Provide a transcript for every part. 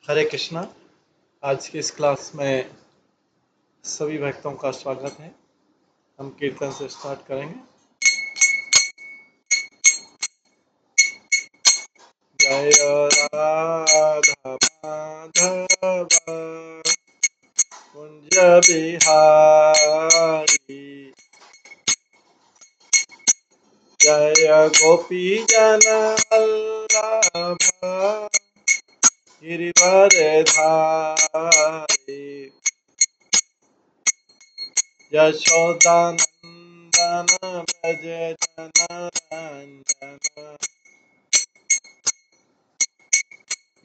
हरे कृष्णा। आज की इस क्लास में सभी भक्तों का स्वागत है। हम कीर्तन से स्टार्ट करेंगे। जय राधा माधव कुंज बिहारी, जय गोपी जन वल्लभ गिरिवर धारी, यशोदानंदन व्रज जनरंजन,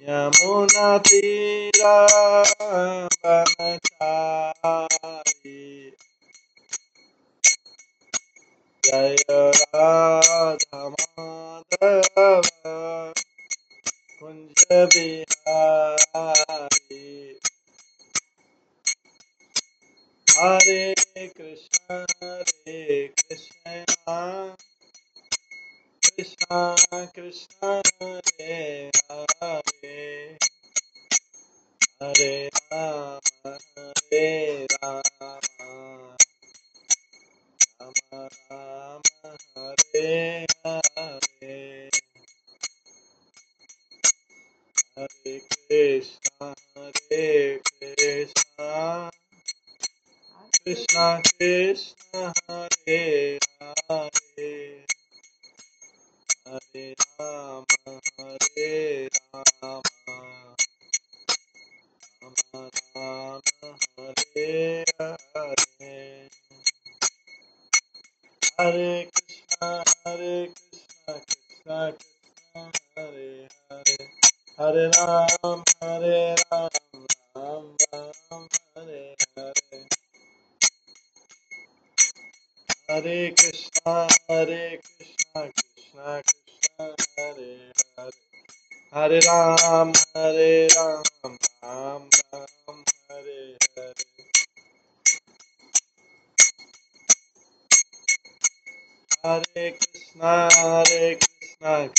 यमुना तीरा वनचारी, जय राधा माधव कुंज बिहारी। हरे कृष्ण कृष्ण कृष्ण हरे हरे, हरे राम राम राम हरे हरे, हरे कृष्ण कृष्ण कृष्ण हरे हरे, हरे राम राम राम हरे हरे, हरे कृष्ण कृष्ण कृष्ण हरे हरे, हरे राम राम राम हरे हरे, हरे कृष्ण कृष्ण कृष्ण हरे हरे, हरे राम राम राम हरे हरे, हरे कृष्ण कृष्ण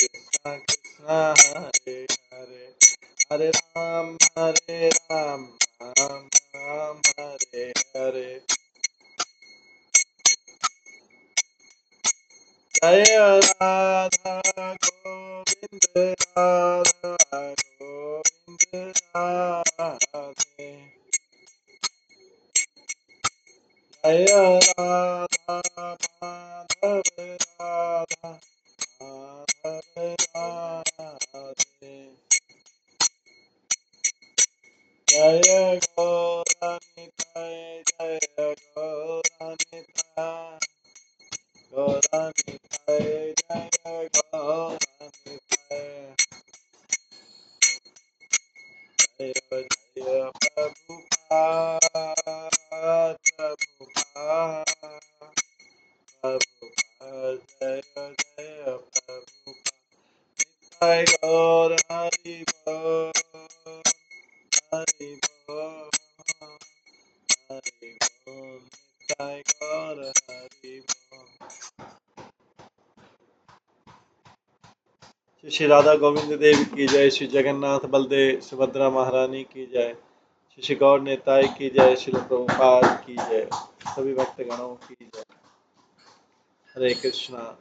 कृष्ण हरे हरे, हरे राम राम राम हरे हरे, जय राधा गोविंद राधा गोविंद राधे, जय राधा माधव राधा माधव राधे, जय गौरनिताय जय गौरनिताय, गौरनिताय जय गौरनिताय, जय जय प्रभुपाद प्रभुपाद प्रभुपाद, जय जय प्रभुपाद, निताय गौर हरि बोल, हरि बोल, हरि बोल, निताय गौर हरि बोल। श्री राधा गोविंद देव की जय, श्री जगन्नाथ बलदेव सुभद्रा महारानी की जय, श्री गौर नेताय की जय, श्री प्रभुपाद की जय, सभी भक्तगणों की जय। हरे कृष्णा।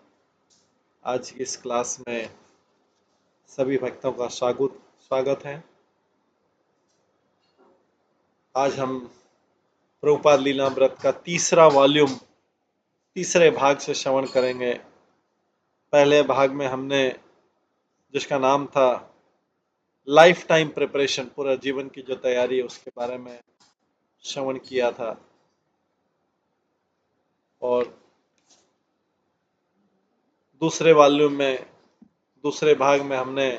आज की इस क्लास में सभी भक्तों का स्वागत है। आज हम प्रभुपाद लीलामृत का तीसरा वॉल्यूम तीसरे भाग से श्रवण करेंगे। पहले भाग में हमने, जिसका नाम था लाइफ टाइम प्रिपरेशन, पूरा जीवन की जो तैयारी है उसके बारे में श्रवण किया था, और दूसरे वॉल्यूम में दूसरे भाग में हमने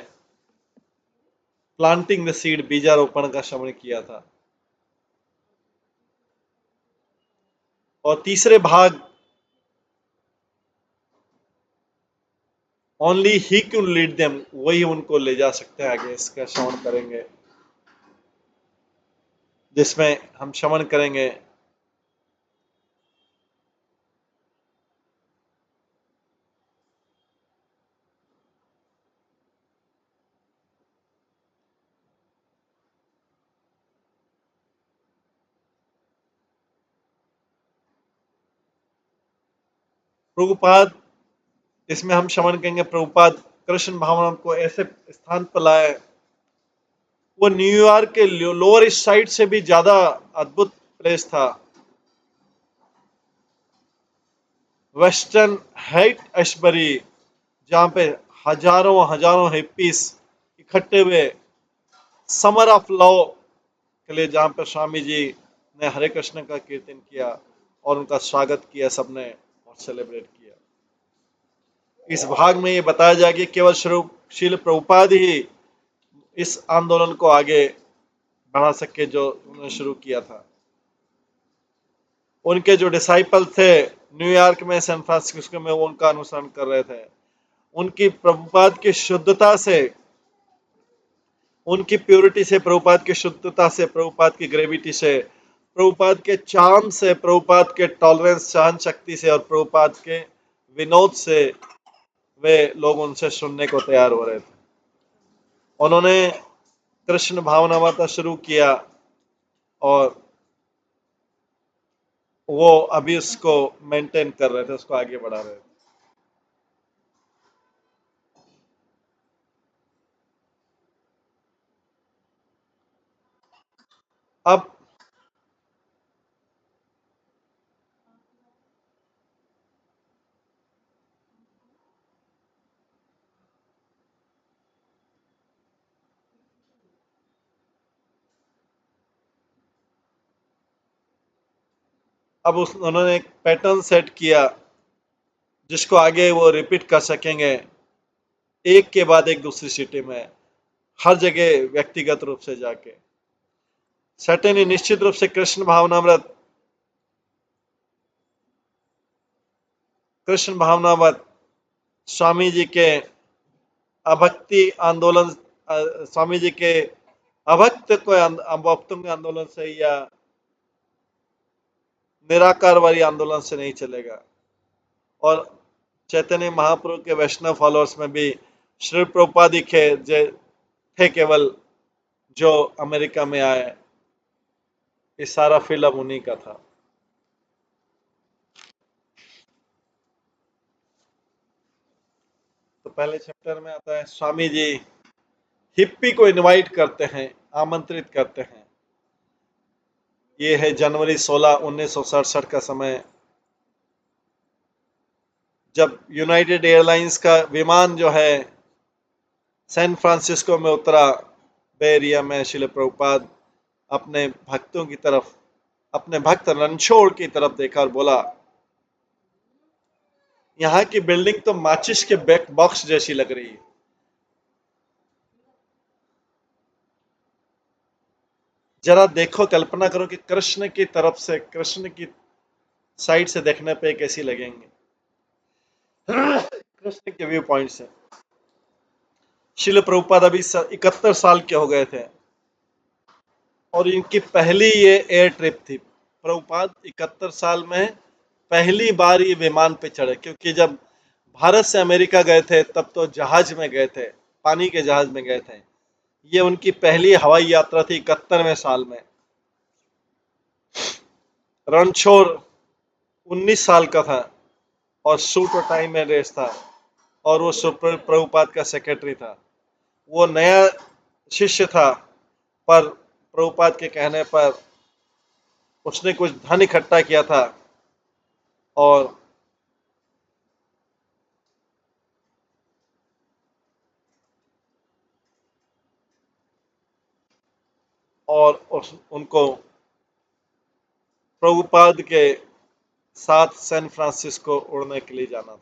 प्लांटिंग द सीड, बीजारोपण का श्रवण किया था। और तीसरे भाग only he can lead them, वही उनको ले जा सकते हैं आगे, इसका श्रवण करेंगे, जिसमें हम श्रवण करेंगे प्रभुपाद, इसमें हम श्रवण करेंगे प्रभुपाद कृष्ण भावना को ऐसे स्थान पर लाए, वो न्यूयॉर्क के लोअर ईस्ट साइड से भी ज्यादा अद्भुत प्लेस था। वेस्टर्न हाइट एशबरी, जहां पे हजारों हजारों हिप्पीस इकट्ठे हुए समर ऑफ लव के लिए, जहां पर स्वामी जी ने हरे कृष्ण का कीर्तन किया और उनका स्वागत किया सबने और सेलिब्रेट किया। इस भाग में ये बताया जाए कि केवल श्रील प्रभुपाद ही इस आंदोलन को आगे बढ़ा सके जो उन्होंने शुरू किया था। उनके जो डिसाइपल थे न्यूयॉर्क में, सैन फ्रांसिस्को में, वो उनका अनुसरण कर रहे थे। उनकी प्रभुपाद की शुद्धता से, उनकी प्योरिटी से, प्रभुपाद की शुद्धता से, प्रभुपाद की ग्रेविटी से, प्रभुपाद के चार्म से, प्रभुपाद के टॉलरेंस सहन शक्ति से और प्रभुपाद के विनोद से वे लोग उनसे सुनने को तैयार हो रहे थे। उन्होंने कृष्ण भावना वार्ता शुरू किया और वो अभी उसको मेंटेन कर रहे थे, उसको आगे बढ़ा रहे थे। अब उन्होंने एक पैटर्न सेट किया जिसको आगे वो रिपीट कर सकेंगे, एक के बाद एक दूसरी सिटी में, हर जगह व्यक्तिगत रूप से जाके। सैटन निश्चित रूप से कृष्ण भावनामृत स्वामी जी के अभक्ति आंदोलन, स्वामी जी के अभक्तों के आंदोलन से या निराकारवादी आंदोलन से नहीं चलेगा। और चैतन्य महाप्रभु के वैष्णव फॉलोअर्स में भी श्री प्रभुपाद दिखे थे केवल, जो अमेरिका में आए। ये सारा फिल्म उन्हीं का था। तो पहले चैप्टर में आता है स्वामी जी हिप्पी को इनवाइट करते हैं, आमंत्रित करते हैं। ये है जनवरी 16, 1967 का समय, जब यूनाइटेड एयरलाइंस का विमान जो है सैन फ्रांसिस्को में उतरा। बे एरिया में श्रील प्रभुपाद अपने भक्तों की तरफ, अपने भक्त रणछोड़ की तरफ देखा और बोला, यहाँ की बिल्डिंग तो माचिस के बैक बॉक्स जैसी लग रही है। जरा देखो, कल्पना करो कि कृष्ण की तरफ से, कृष्ण की साइड से देखने पे कैसी लगेंगे कृष्ण के व्यू पॉइंट से। श्रील प्रभुपाद अभी 71 साल के हो गए थे और इनकी पहली ये एयर ट्रिप थी। प्रभुपाद 71 साल में पहली बार ये विमान पे चढ़े, क्योंकि जब भारत से अमेरिका गए थे तब तो जहाज में गए थे, पानी के जहाज में गए थे। ये उनकी पहली हवाई यात्रा थी 71वें साल में। रणछोड़ 19 साल का था और सूट और टाई में ड्रेस था, और वो प्रभुपाद का सेक्रेटरी था। वो नया शिष्य था, पर प्रभुपाद के कहने पर उसने कुछ धन इकट्ठा किया था और उनको प्रभुपाद के साथ सैन फ्रांसिस्को उड़ने के लिए जाना था।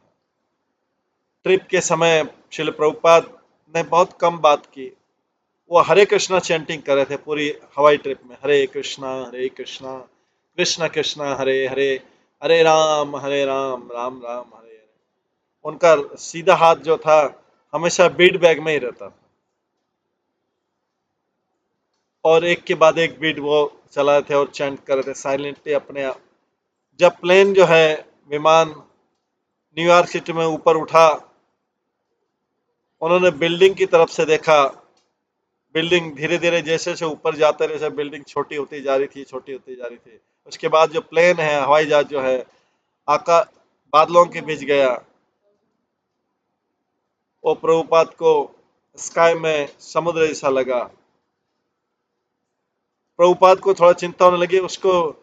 ट्रिप के समय श्रील प्रभुपाद ने बहुत कम बात की। वो हरे कृष्णा चैंटिंग कर रहे थे पूरी हवाई ट्रिप में, हरे कृष्णा कृष्णा कृष्णा हरे हरे, हरे राम राम राम हरे हरे। उनका सीधा हाथ जो था हमेशा बीट बैग में ही रहता था और एक के बाद एक बीट वो चला रहे थे और चैंट कर रहे थे साइलेंटली अपने आप। जब प्लेन जो है, विमान न्यूयॉर्क सिटी में ऊपर उठा, उन्होंने बिल्डिंग की तरफ से देखा। बिल्डिंग धीरे धीरे जैसे जैसे ऊपर जाते रहे, बिल्डिंग छोटी होती जा रही थी, छोटी होती जा रही थी। उसके बाद जो प्लेन है, हवाई जहाज जो है, आका बादलों के बीच गया। वो प्रभुपाद को स्काई में समुद्र जैसा लगा। प्रभुपाद को थोड़ा चिंता होने लगी, उसको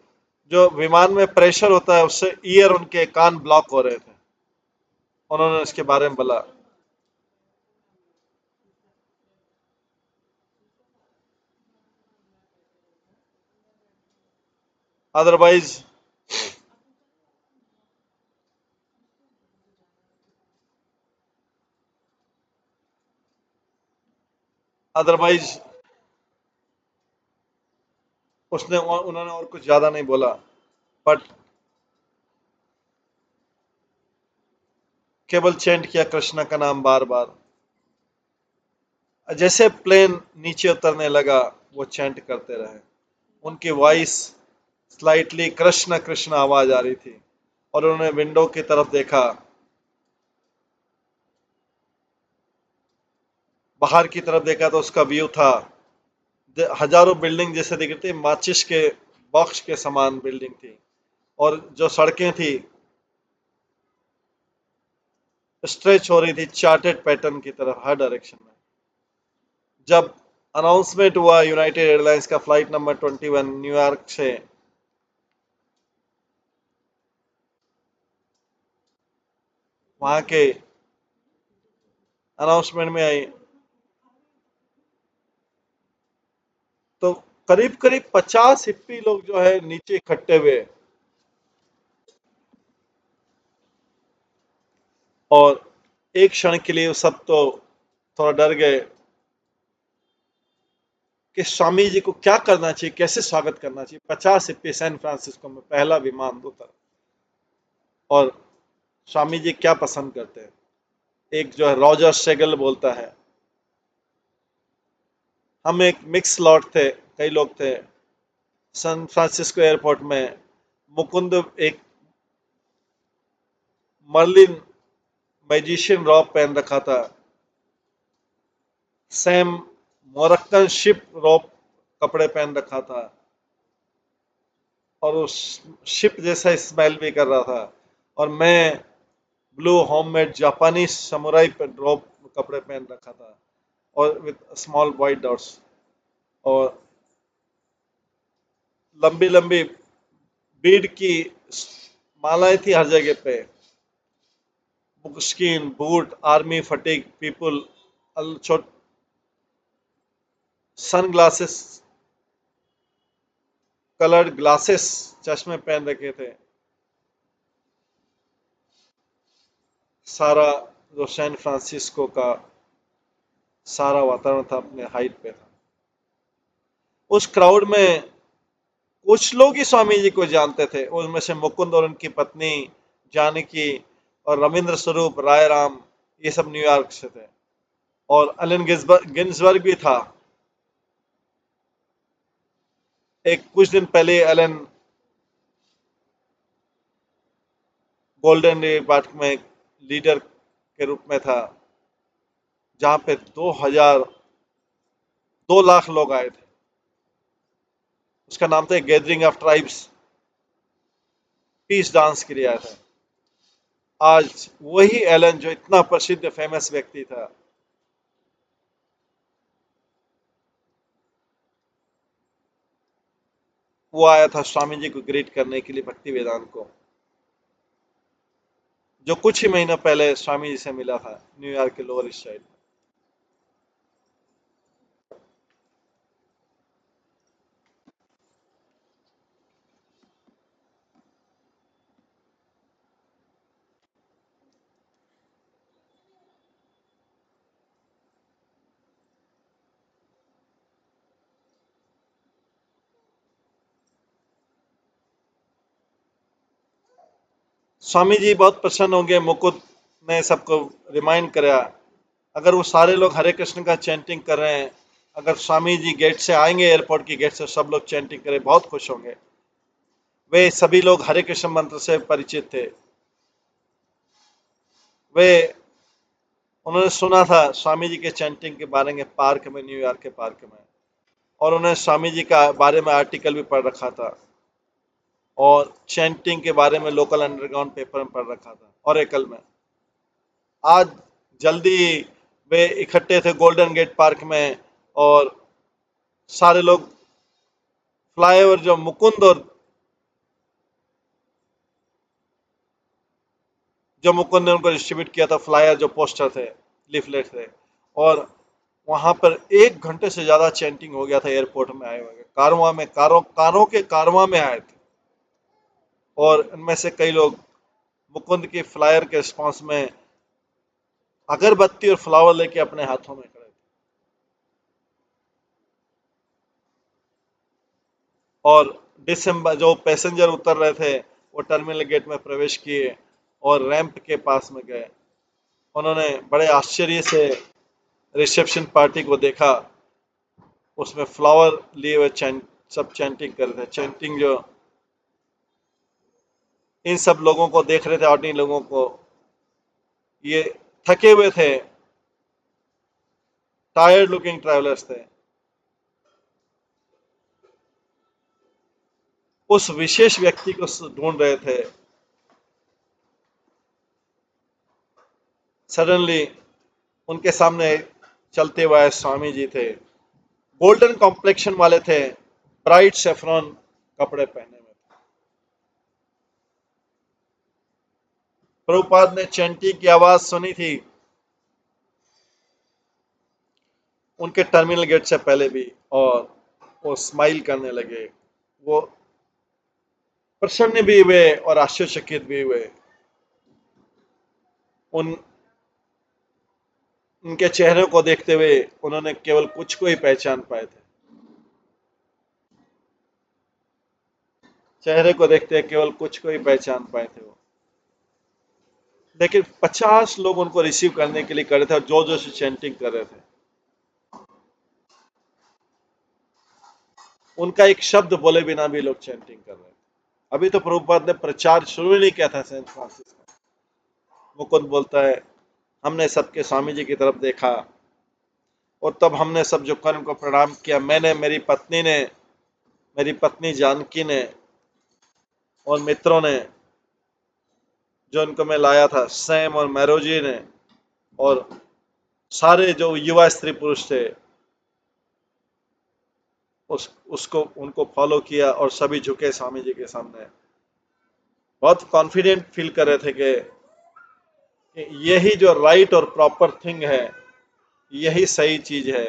जो विमान में प्रेशर होता है उससे ईयर, उनके कान ब्लॉक हो रहे थे। उन्होंने इसके बारे में बोला। अदरवाइज अदरवाइज उन्होंने और कुछ ज्यादा नहीं बोला, बट केवल चेंट किया कृष्णा का नाम बार बार। जैसे प्लेन नीचे उतरने लगा वो चैंट करते रहे। उनकी वॉइस स्लाइटली कृष्ण कृष्ण आवाज आ रही थी। और उन्होंने विंडो की तरफ देखा। बाहर की तरफ देखा तो उसका व्यू था, हजारों बिल्डिंग जैसे दिख रही थी, माचिस के बॉक्स के समान बिल्डिंग थी। और जो सड़कें थी स्ट्रेच हो रही थी चार्टेड पैटर्न की तरफ हर डायरेक्शन में। जब अनाउंसमेंट हुआ यूनाइटेड एयरलाइंस का फ्लाइट नंबर 21 न्यूयॉर्क से वहां के अनाउंसमेंट में आई, तो करीब करीब 50 हिप्पी लोग जो है नीचे इकट्ठे हुए। और एक क्षण के लिए सब तो थोड़ा डर गए कि स्वामी जी को क्या करना चाहिए, कैसे स्वागत करना चाहिए। 50 हिप्पी सैन फ्रांसिस्को में पहला विमान उतर, और स्वामी जी क्या पसंद करते हैं। एक जो है रॉजर सेगल बोलता है, हम एक मिक्स लॉट थे, कई लोग थे सैन फ्रांसिस्को एयरपोर्ट में। मुकुंद एक मर्लिन मैजिशियन रॉब पहन रखा था। सैम मोरक्कन शिप रॉब कपड़े पहन रखा था, और उस शिप जैसा स्मेल भी कर रहा था। और मैं ब्लू होममेड जापानी समुराई रॉब कपड़े पहन रखा था, और विद स्मॉल वाइट डॉट्स। और लंबी लंबी बीड की मालाएं थी हर जगह पे। Skin boot army fatigue people sun glasses coloured glasses चश्मे पहन रखे थे। सारा जो सैन फ्रांसिस्को का सारा वातावरण था अपने हाइट पे था। उस क्राउड में कुछ लोग ही स्वामी जी को जानते थे, उनमें से मुकुंद और उनकी पत्नी जानकी और रविंद्र स्वरूप राय राम, ये सब न्यूयॉर्क से थे। और एलन गिन्सबर्ग भी था। एक कुछ दिन पहले एलन गोल्डन पार्क में लीडर के रूप में था, जहां पे 2 लाख लोग आए थे। उसका नाम था gathering of tribes, peace dance के लिए आया था। आज वही एलन जो इतना प्रसिद्ध फेमस व्यक्ति था, वो आया था स्वामी जी को ग्रीट करने के लिए, भक्ति वेदांत को, जो कुछ ही महीना पहले स्वामी जी से मिला था न्यूयॉर्क के lower east side. Swami ji बहुत प्रसन्न होंगे। मुकुट ने सबको रिमाइंड कराया, अगर वो सारे लोग हरे कृष्ण का चैंटिंग कर रहे हैं, अगर स्वामी जी गेट से आएंगे, एयरपोर्ट की गेट से सब लोग चैंटिंग करें, बहुत खुश होंगे। वे सभी लोग हरे कृष्ण मंत्र से परिचित थे। वे उन्होंने सुना था स्वामी जी के चैंटिंग के बारे में पार्क में, न्यूयॉर्क के पार्क में, और उन्होंने स्वामी जी का बारे में आर्टिकल भी पढ़ रखा था। और चैंटिंग के बारे में लोकल अंडरग्राउंड पेपर में पढ़ रखा था ओरेकल में। आज जल्दी वे इकट्ठे थे गोल्डन गेट पार्क में, और सारे लोग फ्लाईओवर जो मुकुंद और जो मुकुंद ने उनको डिस्ट्रीब्यूट किया था, फ्लायर जो पोस्टर थे, लीफलेट थे, और वहां पर 1 घंटे से ज्यादा चैंटिंग हो गया था एयरपोर्ट में आए हुए कारवां में, कारों के कारवां में आए थे। और इनमें से कई लोग मुकुंद की फ्लायर के रिस्पॉन्स में अगरबत्ती और फ्लावर लेके अपने हाथों में खड़े थे। और दिसंबर जो पैसेंजर उतर रहे थे वो टर्मिनल गेट में प्रवेश किए और रैंप के पास में गए। उन्होंने बड़े आश्चर्य से रिसेप्शन पार्टी को देखा, उसमें फ्लावर लिए हुए सब चैंटिंग कर रहे थे। चैंटिंग जो इन सब लोगों को देख रहे थे, ऑर्डिनरी लोगों को, ये थके हुए थे, टायर्ड लुकिंग ट्रैवलर्स थे। उस विशेष व्यक्ति को ढूंढ रहे थे। सडनली उनके सामने चलते हुए स्वामी जी थे। गोल्डन कॉम्प्लेक्शन वाले थे, ब्राइट सेफ्रॉन कपड़े पहने हुए थे। प्रभुपाद ने चैंटिंग की आवाज सुनी थी उनके टर्मिनल गेट से पहले भी, और वो स्माइल करने लगे। वो प्रसन्न भी हुए और आश्चर्यचकित भी हुए। उन उनके चेहरे को देखते हुए उन्होंने केवल कुछ को ही पहचान पाए थे। चेहरे को देखते केवल कुछ को ही पहचान पाए थे वो। लेकिन 50 लोग उनको रिसीव करने के लिए खड़े थे और जोर जोर से चैंटिंग कर रहे थे। उनका एक शब्द बोले बिना भी लोग चैंटिंग कर रहे थे। अभी तो प्रभुपाद ने प्रचार शुरू ही नहीं किया था सेंट फ्रांसिस का। मुकुंद बोलता है, हमने सबके स्वामी जी की तरफ देखा और तब हमने सब झुककर उनको प्रणाम किया। मैंने, मेरी पत्नी जानकी ने और मित्रों ने, जो उनको मैं लाया था, सैम और मैरोजी ने, और सारे जो युवा स्त्री पुरुष थे, उसको उनको फॉलो किया और सभी झुके स्वामी जी के सामने। बहुत कॉन्फिडेंट फील कर रहे थे कि यही जो राइट और प्रॉपर थिंग है, यही सही चीज है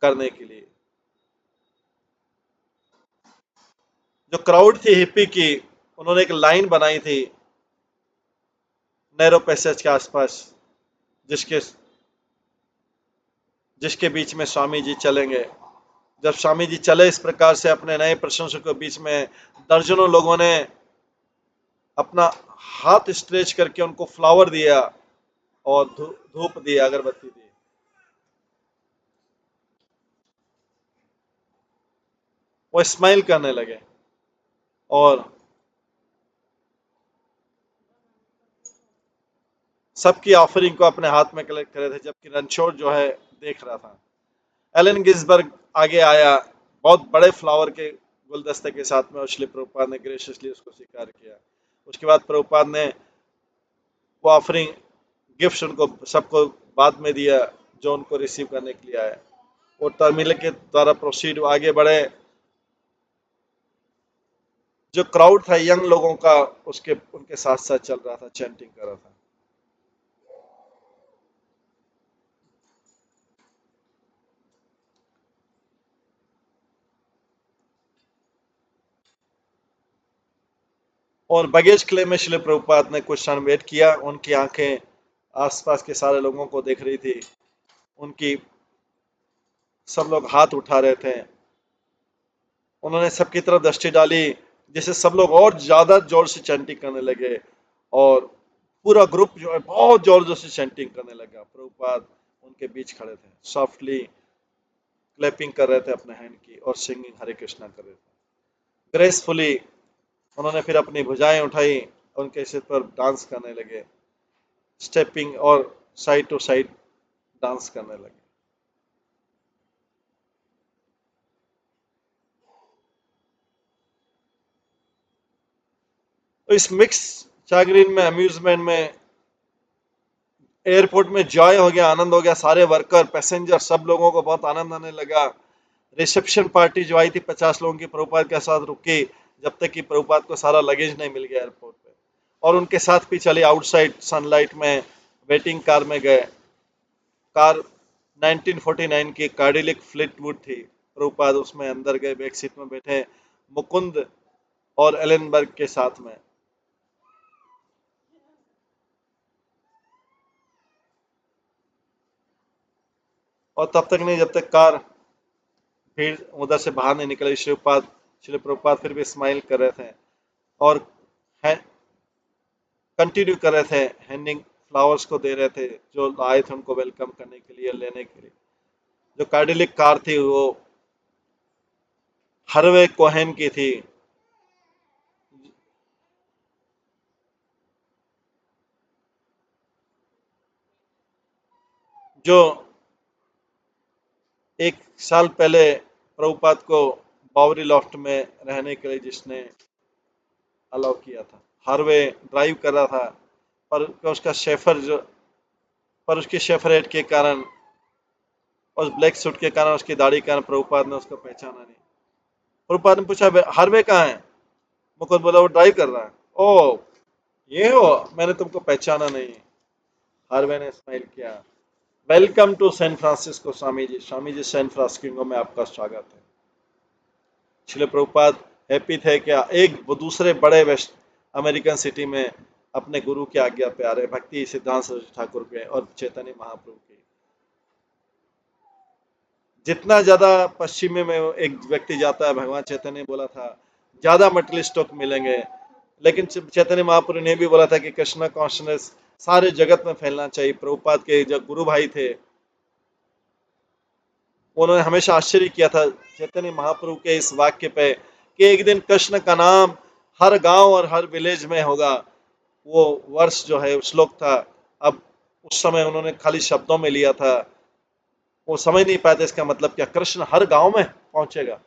करने के लिए। जो क्राउड थी हिप्पी की, उन्होंने एक लाइन बनाई थी नैरो पैसेज के आसपास, जिसके जिसके बीच में स्वामी जी चलेंगे। जब स्वामी जी चले इस प्रकार से अपने नए प्रशंसकों के बीच में, दर्जनों लोगों ने अपना हाथ स्ट्रेच करके उनको फ्लावर दिया और धूप दिया, अगरबत्ती दी। वो स्माइल करने लगे और सबकी ऑफरिंग को अपने हाथ में कलेक्ट कर रहे थे, जबकि रणछोड़ जो है देख रहा था। एलन गिन्सबर्ग आगे आया, बहुत बड़े फ्लावर के गुलदस्ते के साथ में, और श्री प्रभुपाद ने ग्रेशियसली उसको स्वीकार किया। उसके बाद प्रभुपाद ने वो ऑफरिंग गिफ्ट उनको सबको बाद में दिया जो उनको रिसीव करने के लिए आए। वो टर्मिनल के द्वारा प्रोसीड आगे बढ़े। जो क्राउड था यंग लोगों का, उसके उनके साथ साथ चल रहा था, चैंटिंग कर रहा था। और बगेज क्लेम में श्री प्रभुपाद ने कुछ क्षण वेट किया। उनकी आंखें आसपास के सारे लोगों को देख रही थी। उनकी सब लोग हाथ उठा रहे थे। उन्होंने सबकी तरफ दृष्टि डाली, जिससे सब लोग और ज्यादा जोर से चैंटिंग करने लगे, और पूरा ग्रुप जो है बहुत जोर जोर से चैंटिंग करने लगा। प्रभुपाद उनके बीच खड़े थे, सॉफ्टली क्लैपिंग कर रहे थे अपने हैंड की और सिंगिंग हरे कृष्णा कर रहे थे ग्रेसफुली। उन्होंने फिर अपनी भुजाएं उठाई, उनके सिर पर डांस करने लगे, स्टेपिंग और साइड टू साइड डांस करने लगे। तो इस मिक्स चागरीन में, अम्यूजमेंट में, एयरपोर्ट में जॉय हो गया, आनंद हो गया। सारे वर्कर, पैसेंजर, सब लोगों को बहुत आनंद आने लगा। रिसेप्शन पार्टी जो आई थी 50 लोगों की, प्रभुपाद के साथ रुकी जब तक कि प्रभुपाद को सारा लगेज नहीं मिल गया एयरपोर्ट पे। और उनके साथ भी चले आउटसाइड सनलाइट में, वेटिंग कार में गए। कार 1949 की कार्डिलिक फ्लीटवुड थी। प्रभुपाद उसमें अंदर गए, बैक सीट में बैठे मुकुंद और एलेनबर्ग के साथ में। और तब तक नहीं जब तक कार भीड़ उधर से बाहर नहीं निकले। श्री प्रभुपाद फिर भी स्माइल कर रहे थे और कंटिन्यू कर रहे थे, हैंडिंग फ्लावर्स को दे रहे थे जो आए थे उनको वेलकम करने के लिए, लेने के लिए। जो कार्डिलिक कार थी वो हरवे कोहेन की थी, जो 1 साल पहले प्रभुपाद को बावरी लॉफ्ट में रहने के लिए जिसने अलाउ किया था। हार्वे ड्राइव कर रहा था, पर उसका शेफर जो पर उसकी शेफरेट के कारण और ब्लैक सूट के कारण, उसकी दाढ़ी के कारण प्रभुपाद ने उसको पहचाना नहीं। प्रभुपाद ने पूछा हार्वे कहाँ है? मुकुंद बोला वो ड्राइव कर रहा है। ओ ये हो, मैंने तुमको पहचाना नहीं। हार्वे ने स्माइल किया। Welcome to San Francisco Swami ji. Swami ji, San Francisco में आपका स्वागत है। श्रील प्रभुपाद हैप्पी थे कि एक वो दूसरे बड़े वेस्ट अमेरिकन सिटी में अपने गुरु की आज्ञा पे आ रहे, भक्ति सिद्धांत सरस्वती ठाकुर के और चैतन्य महाप्रभु के। जितना ज्यादा पश्चिमी में एक व्यक्ति जाता है, भगवान चैतन्य ने बोला था ज्यादा मटेरियल स्टॉक मिलेंगे, लेकिन चैतन्य महाप्रभु ने भी बोला था कि कृष्णा कॉन्शनेस सारे जगत में फैलना चाहिए। प्रभुपाद के जो गुरु भाई थे उन्होंने हमेशा आश्चर्य किया था चैतन्य महाप्रभु के इस वाक्य पे कि एक दिन कृष्ण का नाम हर गांव और हर विलेज में होगा। वो वर्ष जो है श्लोक था, अब उस समय उन्होंने खाली शब्दों में लिया था, वो समझ नहीं पाए थे इसका मतलब क्या, कृष्ण हर गांव में पहुंचेगा।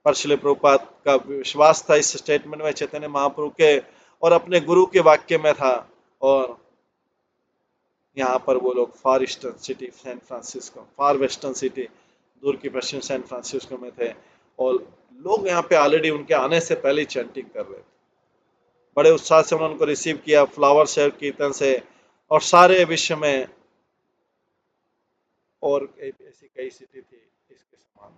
पर श्रील प्रभुपाद का विश्वास था इस स्टेटमेंट में चैतन्य महाप्रभु के और अपने गुरु के वाक्य में था। और यहाँ पर वो लोग far eastern city San Francisco, far western city दूर की पश्चिम सैन फ्रांसिस्को में थे, और लोग यहाँ पे ऑलरेडी उनके आने से पहले ही चैंटिंग कर रहे थे। बड़े उत्साह से उन्होंने उनको रिसीव किया, फ्लावर शेयर कीर्तन से, और सारे विश्व में और ऐसी कई सिटी थी इसके समान।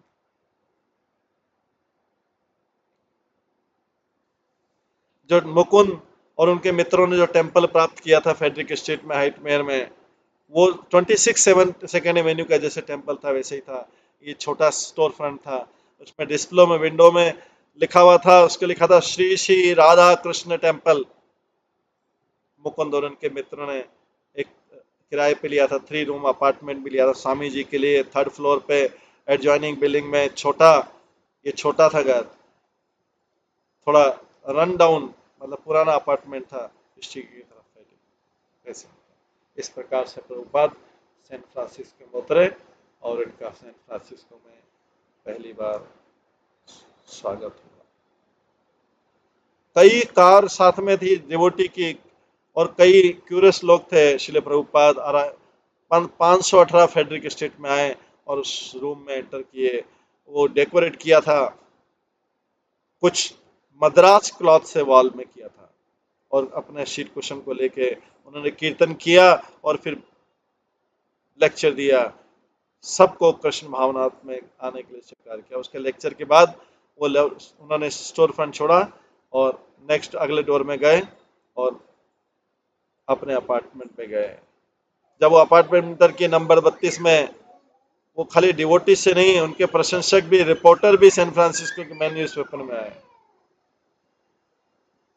जो मुकुंद और उनके मित्रों ने जो टेम्पल प्राप्त किया था फेडरिक स्ट्रीट में, हाइट मेयर में, वो 26 एवेन्यू का जैसे टेम्पल था वैसे ही था। ये छोटा स्टोर फ्रंट था, उसमें डिस्प्ले में विंडो में लिखा हुआ था, उसके लिखा था श्री श्री राधा कृष्ण टेम्पल। मुकुंद और उनके मित्रों ने एक किराए पे लिया था, 3 रूम अपार्टमेंट भी लिया था स्वामी जी के लिए, 3rd फ्लोर पे एडजॉइनिंग बिल्डिंग में। ये छोटा था घर, थोड़ा रन डाउन, मतलब पुराना अपार्टमेंट था स्ट्रीट की तरफ ऐसे। इस प्रकार से प्रभुपाद सैन फ्रांसिस्को में उतरे और इनका सैन फ्रांसिस्को में पहली बार स्वागत हुआ। कई कार साथ में थी डिवोटी की, और कई क्यूरियस लोग थे। श्रील प्रभुपाद 518 फेडरिक स्ट्रीट में आए और उस रूम में एंटर किए। वो डेकोरेट किया था, कुछ मद्रास क्लॉथ से वॉल में किया था, और अपने शीट कुशन को लेके उन्होंने कीर्तन किया और फिर लेक्चर दिया। सबको कृष्ण भावना में आने के लिए स्वीकार किया। उसके लेक्चर के बाद वो उन्होंने स्टोर फ्रंट छोड़ा और नेक्स्ट अगले डोर में गए और अपने अपार्टमेंट में गए। जब वो अपार्टमेंट के नंबर 32 में, वो खाली डिवोटी से नहीं, उनके प्रशंसक भी, रिपोर्टर भी सैन फ्रांसिस्को के मेन न्यूज़पेपर में आए,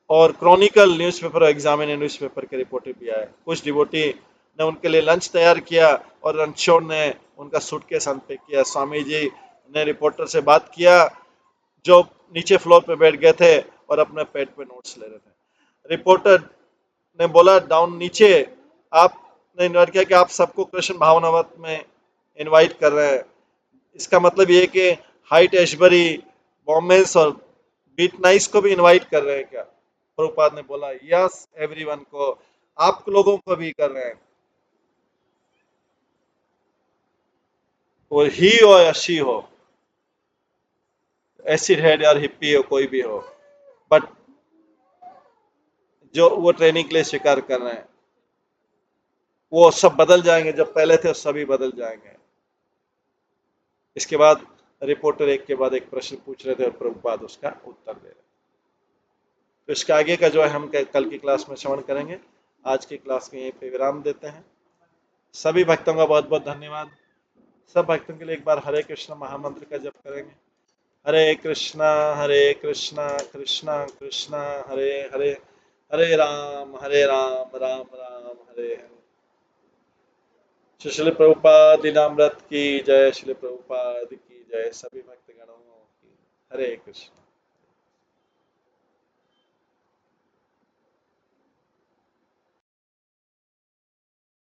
और क्रॉनिकल न्यूज़पेपर, एग्जामिनर न्यूज़पेपर के रिपोर्टर भी आए। कुछ डिवोटी ने उनके लिए लंच तैयार किया और रणछोड़ ने उनका सूटकेस अनपैक किया। स्वामी जी ने रिपोर्टर से बात किया जो नीचे फ्लोर पे बैठ गए थे और अपने पेट पे नोट्स ले रहे थे। रिपोर्टर ने बोला डाउन नीचे, आपने इन्वाइट किया कि आप सबको कृष्ण भावनावत में इनवाइट कर रहे हैं। इसका मतलब ये कि हाइट एशबरी, वोमेंस और मीट नाइस को भी इनवाइट कर रहे हैं क्या? प्रभुपाद ने बोला यस एवरीवन को, आप लोगों को भी कर रहे हैं, वो ही हो या शी हो, एसिड हेड या हिप्पी हो, कोई भी हो, बट जो वो ट्रेनिंग के लिए स्वीकार कर रहे हैं वो सब बदल जाएंगे, जब पहले थे सभी बदल जाएंगे। इसके बाद रिपोर्टर एक के बाद एक प्रश्न पूछ रहे थे और प्रभुपाद उसका उत्तर दे रहे थे। तो इसके आगे का जो है हम कल की क्लास में श्रवण करेंगे। आज की क्लास के यहीं पे विराम देते हैं। सभी भक्तों का बहुत बहुत धन्यवाद। सब भक्तों के लिए एक बार हरे कृष्ण महामंत्र का जप करेंगे। हरे कृष्णा कृष्णा कृष्णा हरे हरे, हरे राम राम राम हरे हरे। श्री प्रभुपाद लीलामृत की जय, श्री प्रभुपाद की जय, सभी भक्तगणों की हरे कृष्ण।